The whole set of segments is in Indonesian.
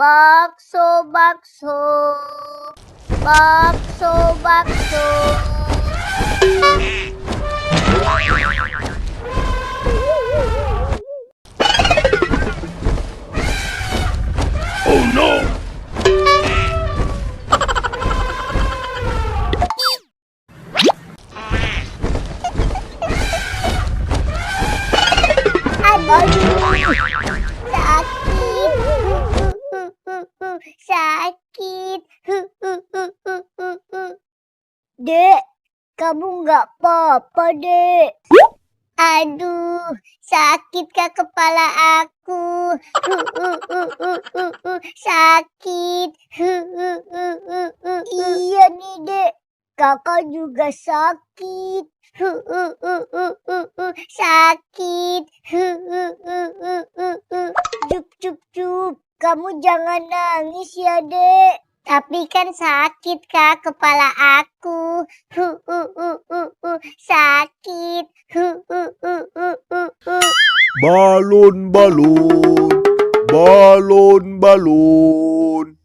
Bakso, bakso, bakso, bakso. Oh no! Aduh, sakit, sakit. Dek, kamu nggak apa-apa, Dek? Aduh, sakitkah kepala aku? Sakit. Iya nih, Dek. Kakak juga sakit. Sakit. Cup, cup, cup. Kamu jangan nangis ya, Dek. Tapi kan sakit, Kak, kepala aku. Sakit. Balon, balon, balon, balon.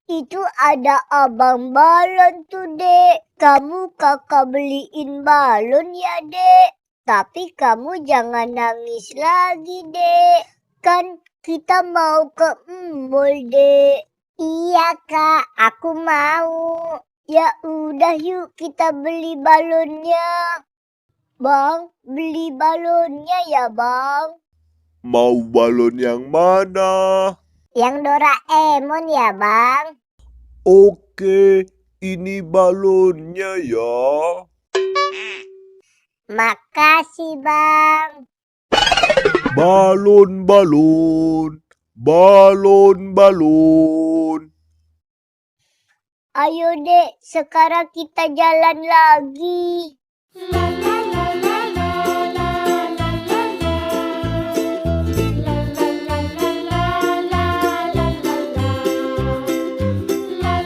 Itu ada abang balon tuh, Dek. Kamu kakak beliin balon ya, Dek. Tapi kamu jangan nangis lagi, Dek. Kan kita mau ke mall, Dek. Iya, Kak, aku mau. Ya udah yuk kita beli balonnya. Bang, beli balonnya ya, Bang. Mau balon yang mana? Yang Doraemon ya, Bang. Oke, ini balonnya ya. Makasih, Bang. Balon, balon, balon, balon. Ayo, Dek, sekarang kita jalan lagi. La la la la